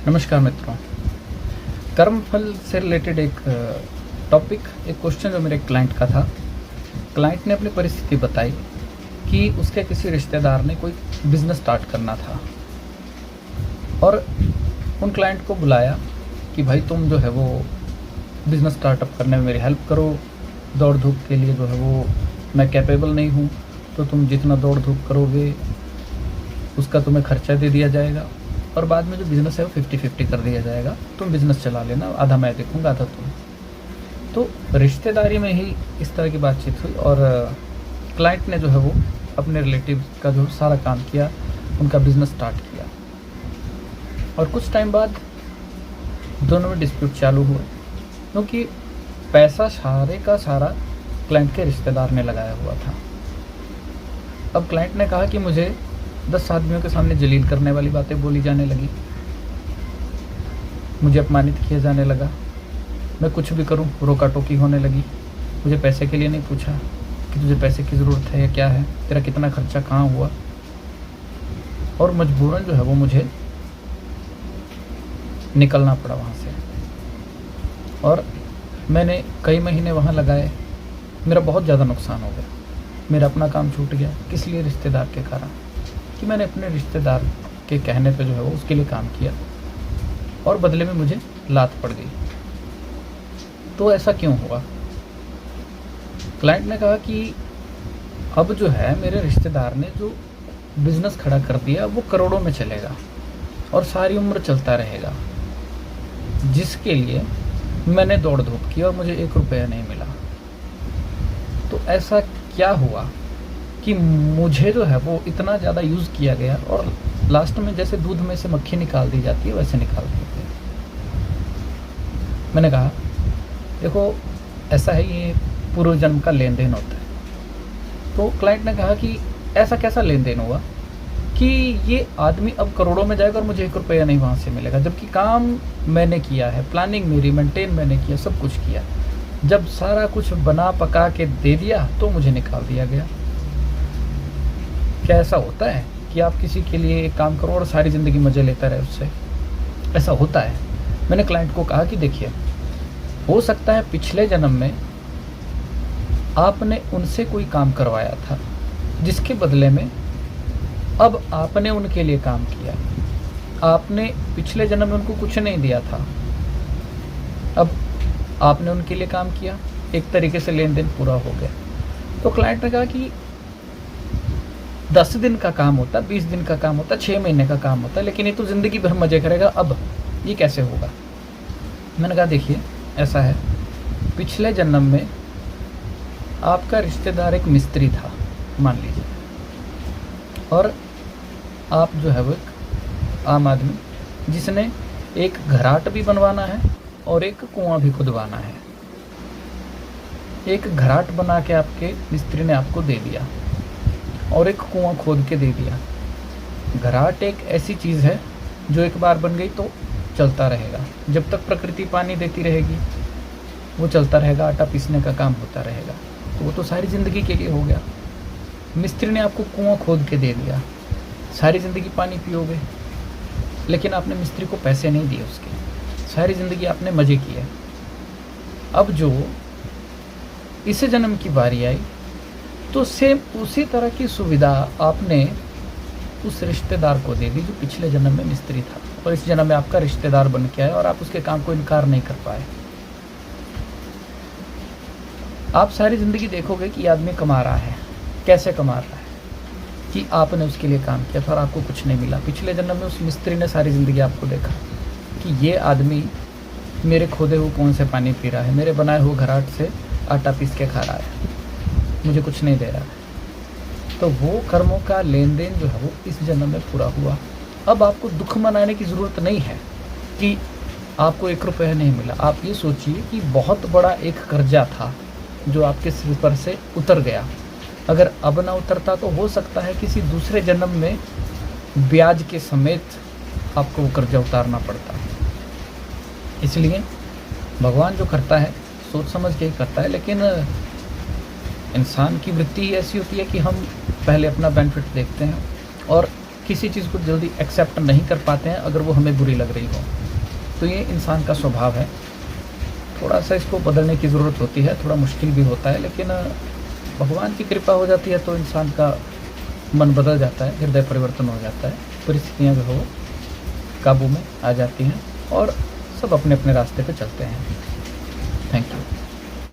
नमस्कार मित्रों। कर्मफल से रिलेटेड एक एक क्वेश्चन जो मेरे क्लाइंट का था। क्लाइंट ने अपनी परिस्थिति बताई कि उसके किसी रिश्तेदार ने कोई बिज़नेस स्टार्ट करना था और उन क्लाइंट को बुलाया कि भाई तुम जो है वो बिज़नेस स्टार्टअप करने में मेरी हेल्प करो। दौड़ धूप के लिए जो है वो मैं कैपेबल नहीं हूँ, तो तुम जितना दौड़ धूप करोगे उसका तुम्हें खर्चा दे दिया जाएगा और बाद में जो बिज़नेस है वो 50-50 कर दिया जाएगा। तुम बिज़नेस चला लेना, आधा मैं देखूँगा आधा तुम। तो रिश्तेदारी में ही इस तरह की बातचीत हुई और क्लाइंट ने जो है वो अपने रिलेटिव का जो सारा काम किया, उनका बिज़नेस स्टार्ट किया और कुछ टाइम बाद दोनों में डिस्प्यूट चालू हुआ क्योंकि पैसा सारे का सारा क्लाइंट के रिश्तेदार ने लगाया हुआ था। अब क्लाइंट ने कहा कि मुझे 10 आदमियों के सामने जलील करने वाली बातें बोली जाने लगी, मुझे अपमानित किया जाने लगा, मैं कुछ भी करूं रोका टोकी होने लगी। मुझे पैसे के लिए नहीं पूछा कि तुझे पैसे की ज़रूरत है या क्या है, तेरा कितना खर्चा कहाँ हुआ, और मजबूरन जो है वो मुझे निकलना पड़ा वहाँ से। और मैंने कई महीने वहाँ लगाए, मेरा बहुत ज़्यादा नुकसान हो गया, मेरा अपना काम छूट गया। किस लिए? रिश्तेदार के कारण, कि मैंने अपने रिश्तेदार के कहने पे जो है वो उसके लिए काम किया और बदले में मुझे लात पड़ गई। तो ऐसा क्यों हुआ? क्लाइंट ने कहा कि अब जो है मेरे रिश्तेदार ने जो बिज़नेस खड़ा कर दिया वो करोड़ों में चलेगा और सारी उम्र चलता रहेगा, जिसके लिए मैंने दौड़ धूप की और मुझे 1 रुपया नहीं मिला। तो ऐसा क्या हुआ कि मुझे जो है वो इतना ज़्यादा यूज़ किया गया और लास्ट में जैसे दूध में से मक्खी निकाल दी जाती है वैसे निकाल दी गई। मैंने कहा देखो ऐसा है, ये पूर्व जन्म का लेन देन होता है। तो क्लाइंट ने कहा कि ऐसा कैसा लेन देन हुआ कि ये आदमी अब करोड़ों में जाएगा और मुझे 1 रुपया नहीं वहाँ से मिलेगा, जबकि काम मैंने किया है, प्लानिंग मेरी, मेंटेन मैंने किया, सब कुछ किया। जब सारा कुछ बना पका के दे दिया तो मुझे निकाल दिया गया। क्या ऐसा होता है कि आप किसी के लिए एक काम करो और सारी ज़िंदगी मज़े लेता रहे उससे? ऐसा होता है? मैंने क्लाइंट को कहा कि देखिए, हो सकता है पिछले जन्म में आपने उनसे कोई काम करवाया था जिसके बदले में अब आपने उनके लिए काम किया। आपने पिछले जन्म में उनको कुछ नहीं दिया था, अब आपने उनके लिए काम किया, एक तरीके से लेन देन पूरा हो गया। तो क्लाइंट ने कहा कि 10 दिन का काम होता, 20 दिन का काम होता, 6 महीने का काम होता, लेकिन ये तो ज़िंदगी भर मज़े करेगा, अब ये कैसे होगा? मैंने कहा देखिए ऐसा है, पिछले जन्म में आपका रिश्तेदार एक मिस्त्री था मान लीजिए, और आप जो है वो एक आम आदमी जिसने एक घराट भी बनवाना है और एक कुआं भी खुदवाना है। एक घराट बना के आपके मिस्त्री ने आपको दे दिया और एक कुआं खोद के दे दिया। घराट एक ऐसी चीज़ है जो एक बार बन गई तो चलता रहेगा, जब तक प्रकृति पानी देती रहेगी वो चलता रहेगा, आटा पीसने का काम होता रहेगा, तो वो तो सारी ज़िंदगी के लिए हो गया। मिस्त्री ने आपको कुआं खोद के दे दिया, सारी ज़िंदगी पानी पियोगे, लेकिन आपने मिस्त्री को पैसे नहीं दिए उसके, सारी ज़िंदगी आपने मज़े किए। अब जो इस जन्म की बारी आई तो सेम उसी तरह की सुविधा आपने उस रिश्तेदार को दे दी जो पिछले जन्म में मिस्त्री था और इस जन्म में आपका रिश्तेदार बन के आया और आप उसके काम को इनकार नहीं कर पाए। आप सारी ज़िंदगी देखोगे कि आदमी कमा रहा है, कैसे कमा रहा है कि आपने उसके लिए काम किया था और आपको कुछ नहीं मिला। पिछले जन्म में उस मिस्त्री ने सारी ज़िंदगी आपको देखा कि ये आदमी मेरे खोदे हुए कुएं से पानी पी रहा है, मेरे बनाए हुए घराट से आटा पीस के खा रहा है, मुझे कुछ नहीं दे रहा है। तो वो कर्मों का लेन देन जो है वो इस जन्म में पूरा हुआ। अब आपको दुख मनाने की ज़रूरत नहीं है कि आपको 1 रुपया नहीं मिला। आप ये सोचिए कि बहुत बड़ा एक कर्जा था जो आपके सिर पर से उतर गया। अगर अब ना उतरता तो हो सकता है किसी दूसरे जन्म में ब्याज के समेत आपको वो कर्जा उतारना पड़ता। इसलिए भगवान जो करता है सोच समझ के ही करता है, लेकिन इंसान की वृत्ति ही ऐसी होती है कि हम पहले अपना बेनिफिट देखते हैं और किसी चीज़ को जल्दी एक्सेप्ट नहीं कर पाते हैं अगर वो हमें बुरी लग रही हो। तो ये इंसान का स्वभाव है। थोड़ा-सा इसको बदलने की ज़रूरत होती है, थोड़ा मुश्किल भी होता है, लेकिन भगवान की कृपा हो जाती है तो इंसान का मन बदल जाता है, हृदय परिवर्तन हो जाता है, परिस्थितियाँ जो हो काबू में आ जाती हैं और सब अपने-अपने रास्ते पे चलते हैं। Thank you.